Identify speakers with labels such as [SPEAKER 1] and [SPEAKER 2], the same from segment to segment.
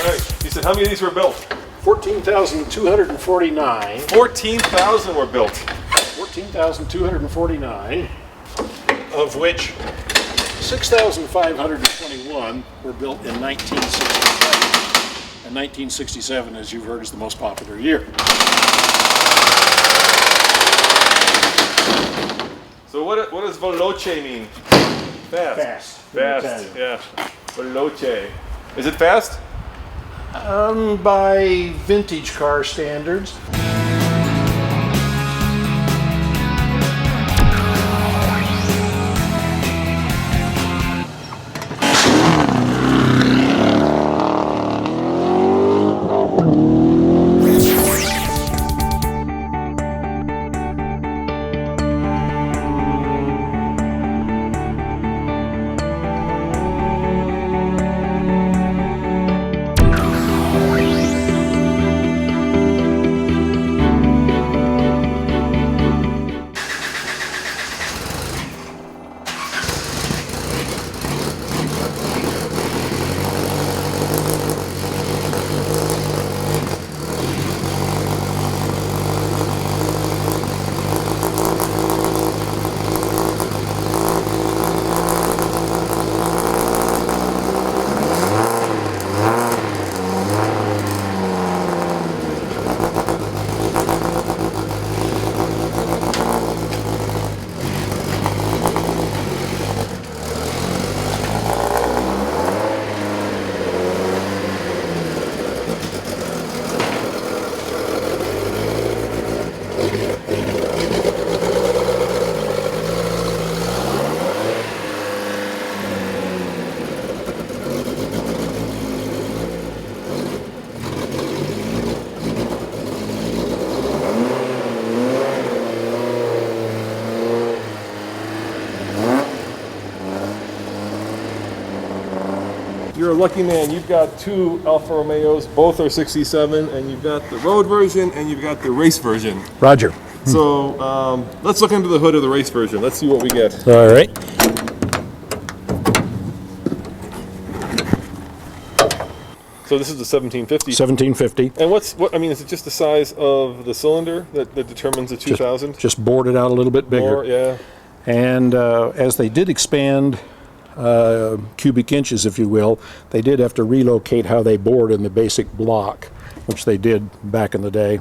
[SPEAKER 1] right. You said how many of these were built?
[SPEAKER 2] 14,249.
[SPEAKER 1] 14,000 were built.
[SPEAKER 2] 14,249, of which 6,521 were built in 1967. And 1967, as you've heard, is the most popular year.
[SPEAKER 1] So what does veloce mean? Fast. Fast. Yeah. Veloce. Is it fast?
[SPEAKER 2] By vintage car standards.
[SPEAKER 1] You're a lucky man. You've got two Alfa Romeos, both are 67, and you've got the road version and you've got the race version.
[SPEAKER 2] Roger.
[SPEAKER 1] So let's look under the hood of the race version. Let's see what we get.
[SPEAKER 2] All right.
[SPEAKER 1] So this is the 1750.
[SPEAKER 2] 1750.
[SPEAKER 1] And I mean, is it just the size of the cylinder that determines the 2000?
[SPEAKER 2] Just bored it out a little bit bigger.
[SPEAKER 1] More, yeah.
[SPEAKER 2] And as they did expand cubic inches, if you will, they did have to relocate how they bored in the basic block, which they did back in the day.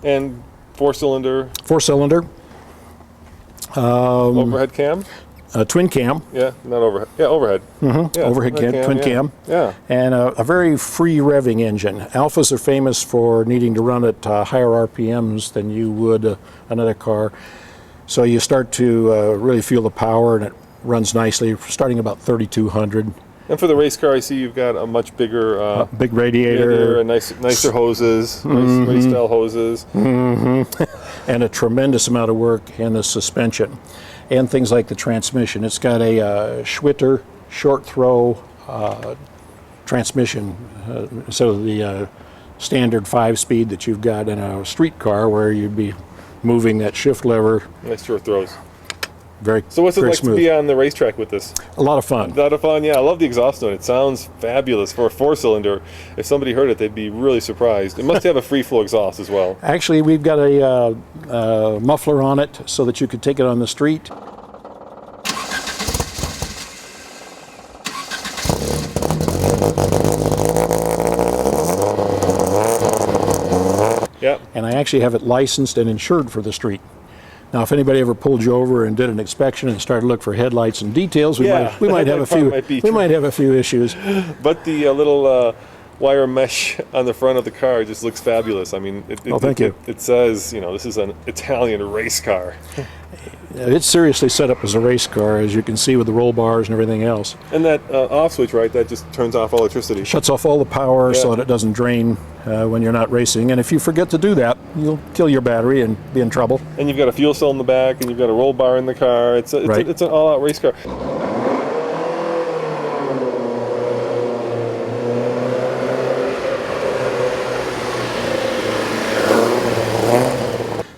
[SPEAKER 1] And four-cylinder?
[SPEAKER 2] Four-cylinder.
[SPEAKER 1] Overhead cam?
[SPEAKER 2] Twin cam.
[SPEAKER 1] Yeah, not overhead. Yeah, overhead.
[SPEAKER 2] Mm-hmm.
[SPEAKER 1] Yeah,
[SPEAKER 2] overhead cam, twin cam.
[SPEAKER 1] Yeah.
[SPEAKER 2] And a very free revving engine. Alphas are famous for needing to run at higher RPMs than you would another car. So you start to really feel the power, and it runs nicely, starting about 3,200.
[SPEAKER 1] And for the race car, I see you've got a much bigger...
[SPEAKER 2] big radiator.
[SPEAKER 1] And nicer hoses, nice race-style hoses.
[SPEAKER 2] Mm-hmm. And a tremendous amount of work in the suspension. And things like the transmission. It's got a Schwitter short-throw transmission instead of the standard 5-speed that you've got in a street car where you'd be moving that shift lever.
[SPEAKER 1] Nice short throws.
[SPEAKER 2] So
[SPEAKER 1] what's it like
[SPEAKER 2] smooth.
[SPEAKER 1] to be on the racetrack with this?
[SPEAKER 2] A lot of fun.
[SPEAKER 1] A lot of fun, yeah. I love the exhaust note. It sounds fabulous for a four-cylinder. If somebody heard it, they'd be really surprised. It must have a free-flow exhaust as well.
[SPEAKER 2] Actually, we've got a muffler on it so that you could take it on the street.
[SPEAKER 1] Yeah.
[SPEAKER 2] And I actually have it licensed and insured for the street. Now, if anybody ever pulled you over and did an inspection and started to look for headlights and details, we might have a few issues.
[SPEAKER 1] But the little wire mesh on the front of the car just looks fabulous. I mean,
[SPEAKER 2] thank you.
[SPEAKER 1] It says, you know, this is an Italian race car.
[SPEAKER 2] It's seriously set up as a race car, as you can see with the roll bars and everything else.
[SPEAKER 1] And that off switch, right, that just turns off electricity.
[SPEAKER 2] Shuts off all the power so that it doesn't drain when you're not racing. And if you forget to do that, you'll kill your battery and be in trouble.
[SPEAKER 1] And you've got a fuel cell in the back, and you've got a roll bar in the car. It's an all-out race car.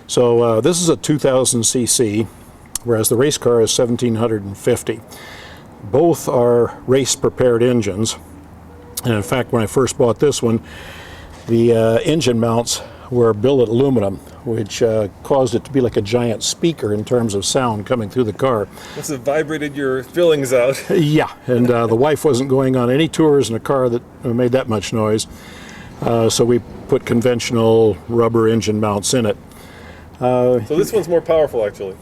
[SPEAKER 2] So this is a 2000 cc, whereas the race car is 1750. Both are race-prepared engines, And in fact, when I first bought this one, the engine mounts were billet aluminum, which caused it to be like a giant speaker in terms of sound coming through the car.
[SPEAKER 1] Must have vibrated your fillings out.
[SPEAKER 2] Yeah, and the wife wasn't going on any tours in a car that made that much noise. So we put conventional rubber engine mounts in it.
[SPEAKER 1] So this one's more powerful, actually.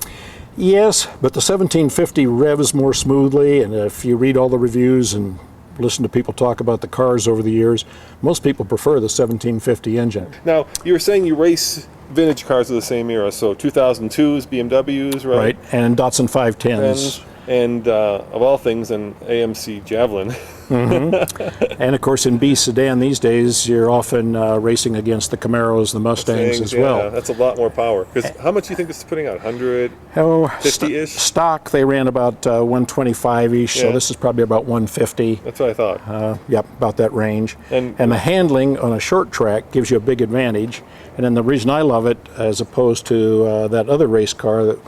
[SPEAKER 2] Yes, but the 1750 revs more smoothly, and if you read all the reviews and listen to people talk about the cars over the years, most people prefer the 1750 engine.
[SPEAKER 1] Now, you were saying you race vintage cars of the same era, so 2002s, BMWs, right?
[SPEAKER 2] Right, and Datsun 510s.
[SPEAKER 1] And of all things, an AMC Javelin.
[SPEAKER 2] And of course, in B sedan these days, you're often racing against the Camaros, the Mustangs as
[SPEAKER 1] Yeah,
[SPEAKER 2] well.
[SPEAKER 1] that's a lot more power. Because how much do you think this is putting out? 100?
[SPEAKER 2] Oh,
[SPEAKER 1] 50-ish?
[SPEAKER 2] Stock, they ran about 125-ish, so
[SPEAKER 1] Yeah.
[SPEAKER 2] this is probably about 150.
[SPEAKER 1] That's what I thought.
[SPEAKER 2] Yep, about that range.
[SPEAKER 1] And
[SPEAKER 2] the handling on a short track gives you a big advantage. And then the reason I love it, as opposed to that other race car, that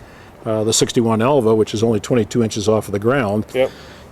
[SPEAKER 2] the 61 Alva, which is only 22 inches off of the ground.
[SPEAKER 1] Yep.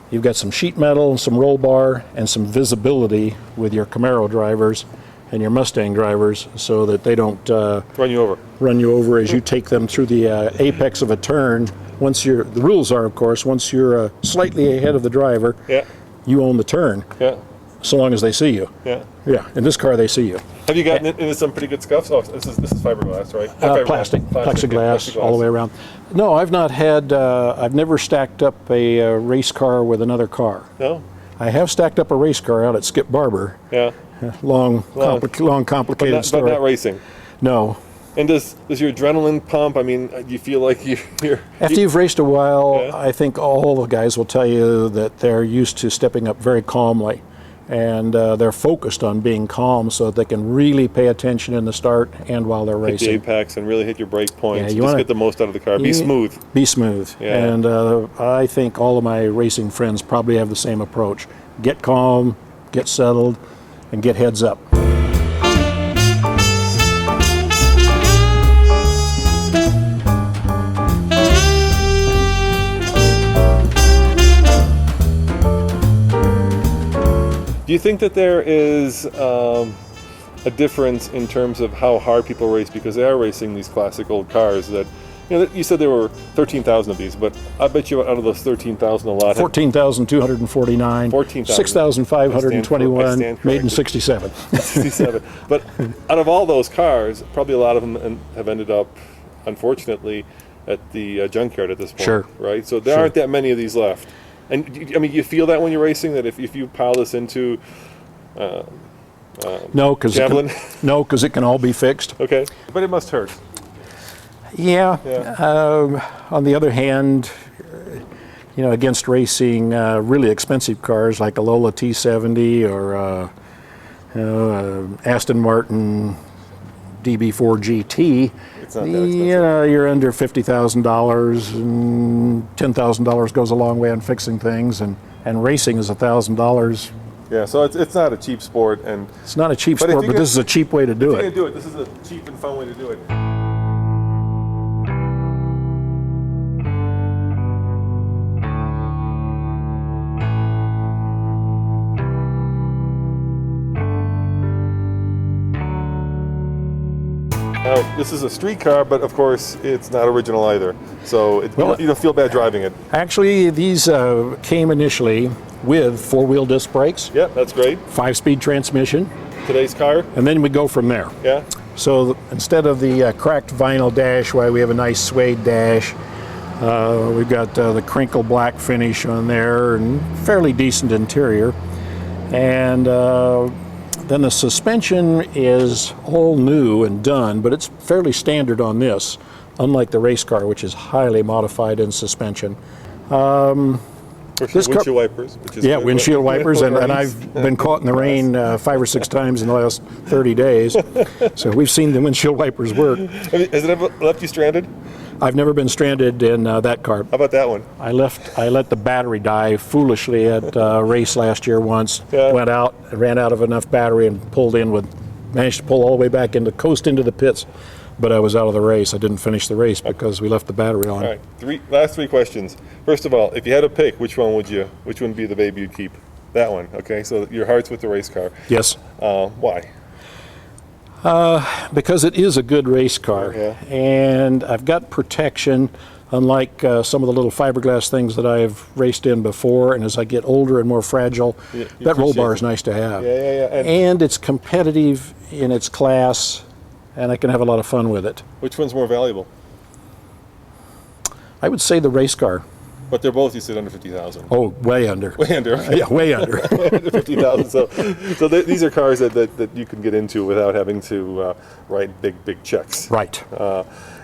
[SPEAKER 2] You've got some sheet metal, some roll bar, and some visibility with your Camaro drivers and your Mustang drivers so that they don't
[SPEAKER 1] Run you over.
[SPEAKER 2] run you over as you take them through the apex of a turn. The rules are, of course, once you're slightly ahead of the driver,
[SPEAKER 1] Yeah.
[SPEAKER 2] you own the turn,
[SPEAKER 1] Yeah.
[SPEAKER 2] so long as they see you.
[SPEAKER 1] Yeah.
[SPEAKER 2] Yeah, in this car they see you.
[SPEAKER 1] Have you gotten into some pretty good scuffs? Oh, this is fiberglass, right? Not fiberglass,
[SPEAKER 2] Plastic, plexiglass, all the way around. No, I've not had, I've never stacked up a race car with another car.
[SPEAKER 1] No?
[SPEAKER 2] I have stacked up a race car out at Skip Barber.
[SPEAKER 1] Yeah.
[SPEAKER 2] Long complicated
[SPEAKER 1] But
[SPEAKER 2] story.
[SPEAKER 1] not racing.
[SPEAKER 2] No.
[SPEAKER 1] And does your adrenaline pump? I mean, do you feel like you're
[SPEAKER 2] After you've raced a while,
[SPEAKER 1] Yeah.
[SPEAKER 2] I think all the guys will tell you that they're used to stepping up very calmly. And they're focused on being calm so that they can really pay attention in the start and while they're
[SPEAKER 1] hit the
[SPEAKER 2] racing.
[SPEAKER 1] apex and really hit your brake points.
[SPEAKER 2] you
[SPEAKER 1] Just
[SPEAKER 2] wanna-
[SPEAKER 1] get the most out of the car. Be smooth.
[SPEAKER 2] Be smooth.
[SPEAKER 1] Yeah.
[SPEAKER 2] And I think all of my racing friends probably have the same approach. Get calm, get settled, and get heads up.
[SPEAKER 1] Do you think that there is a difference in terms of how hard people race because they are racing these classic old cars that, you said there were 13,000 of these, but I bet you out of those 13,000 a lot have
[SPEAKER 2] 14,249,
[SPEAKER 1] 14,000.
[SPEAKER 2] 6,521,
[SPEAKER 1] I stand
[SPEAKER 2] made in
[SPEAKER 1] corrected.
[SPEAKER 2] 67.
[SPEAKER 1] 67. But out of all those cars, probably a lot of them have ended up, unfortunately, at the junkyard at this point.
[SPEAKER 2] Sure.
[SPEAKER 1] Right? So there aren't that many of these left. And I mean, you feel that when you're racing, that if you pile this into
[SPEAKER 2] No, because
[SPEAKER 1] Javelin?
[SPEAKER 2] it can all be fixed.
[SPEAKER 1] Okay, but it must hurt.
[SPEAKER 2] Yeah.
[SPEAKER 1] Yeah.
[SPEAKER 2] On the other hand, against racing really expensive cars like a Lola T70 or Aston Martin DB4 GT,
[SPEAKER 1] It's not that expensive.
[SPEAKER 2] you're under $50,000, and $10,000 goes a long way on fixing things, and racing is $1,000.
[SPEAKER 1] Yeah, so it's not a cheap sport, and
[SPEAKER 2] It's not a cheap
[SPEAKER 1] But if
[SPEAKER 2] sport,
[SPEAKER 1] you
[SPEAKER 2] but
[SPEAKER 1] could-
[SPEAKER 2] this is a cheap way to do
[SPEAKER 1] you
[SPEAKER 2] it.
[SPEAKER 1] can do it. This is a cheap and fun way to do it. Now, this is a street car, but of course it's not original either. So
[SPEAKER 2] Well-
[SPEAKER 1] you don't feel bad driving it.
[SPEAKER 2] Actually, these came initially with four-wheel disc brakes,
[SPEAKER 1] Yeah, that's great.
[SPEAKER 2] 5-speed transmission,
[SPEAKER 1] Today's car.
[SPEAKER 2] and then we go from there.
[SPEAKER 1] Yeah.
[SPEAKER 2] So instead of the cracked vinyl dash, why we have a nice suede dash, we've got the crinkle black finish on there and fairly decent interior. And then the suspension is all new and done, but it's fairly standard on this, unlike the race car, which is highly modified in suspension. This car-
[SPEAKER 1] Windshield wipers. Which is
[SPEAKER 2] Yeah,
[SPEAKER 1] good.
[SPEAKER 2] windshield wipers, and
[SPEAKER 1] Rains.
[SPEAKER 2] I've been caught in the rain 5 or 6 times in the last 30 days. So we've seen the windshield wipers work.
[SPEAKER 1] Has it ever left you stranded?
[SPEAKER 2] I've never been stranded in that car.
[SPEAKER 1] How about that one?
[SPEAKER 2] I let the battery die foolishly at a race last year once.
[SPEAKER 1] Yeah.
[SPEAKER 2] Went out, ran out of enough battery, and managed to pull all the way back coast into the pits. But I was out of the race. I didn't finish the race because we left the battery on.
[SPEAKER 1] All right, last three questions. First of all, if you had to pick, which one would be the baby you'd keep? That one. Okay, so your heart's with the race car.
[SPEAKER 2] Yes.
[SPEAKER 1] Why?
[SPEAKER 2] Because it is a good race car,
[SPEAKER 1] Yeah.
[SPEAKER 2] and I've got protection, unlike some of the little fiberglass things that I've raced in before. And as I get older and more fragile,
[SPEAKER 1] You
[SPEAKER 2] that roll bar
[SPEAKER 1] appreciate
[SPEAKER 2] is nice to have.
[SPEAKER 1] Yeah.
[SPEAKER 2] And it's competitive in its class, and I can have a lot of fun with it.
[SPEAKER 1] Which one's more valuable?
[SPEAKER 2] I would say the race car.
[SPEAKER 1] But they're both, you said, under 50,000.
[SPEAKER 2] Oh, way under.
[SPEAKER 1] Way under. Okay.
[SPEAKER 2] Yeah, way under.
[SPEAKER 1] Under 50,000. So these are cars that you can get into without having to write big checks.
[SPEAKER 2] Right.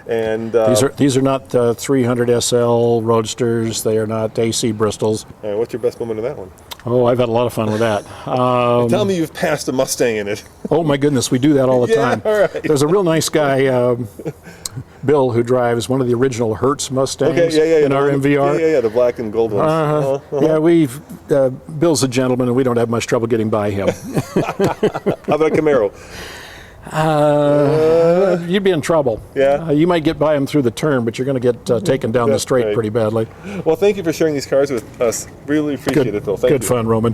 [SPEAKER 1] And
[SPEAKER 2] These are not 300 SL Roadsters. They are not AC Bristols.
[SPEAKER 1] what's your best moment of that one?
[SPEAKER 2] Oh, I've had a lot of fun with that.
[SPEAKER 1] Tell me you've passed a Mustang in it.
[SPEAKER 2] Oh my goodness, we do that all the time.
[SPEAKER 1] All right.
[SPEAKER 2] There's a real nice guy, Bill, who drives one of the original Hertz Mustangs in our MVR.
[SPEAKER 1] Yeah, the black and gold ones.
[SPEAKER 2] Yeah, Bill's a gentleman, and we don't have much trouble getting by him.
[SPEAKER 1] How about a Camaro?
[SPEAKER 2] You'd be in trouble.
[SPEAKER 1] Yeah?
[SPEAKER 2] You might get by him through the turn, but you're going to get taken down the
[SPEAKER 1] That's
[SPEAKER 2] straight
[SPEAKER 1] right.
[SPEAKER 2] pretty badly.
[SPEAKER 1] Well, thank you for sharing these cars with us. Really appreciate it, Phil. Thank you.
[SPEAKER 2] Good fun, Roman.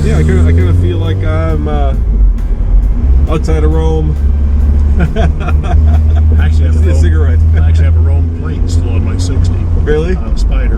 [SPEAKER 1] Yeah, I kind of feel like I'm outside of Rome.
[SPEAKER 2] Actually,
[SPEAKER 1] a cigarette.
[SPEAKER 2] I actually have a Rome plate still on my 60.
[SPEAKER 1] Really?
[SPEAKER 2] Spider.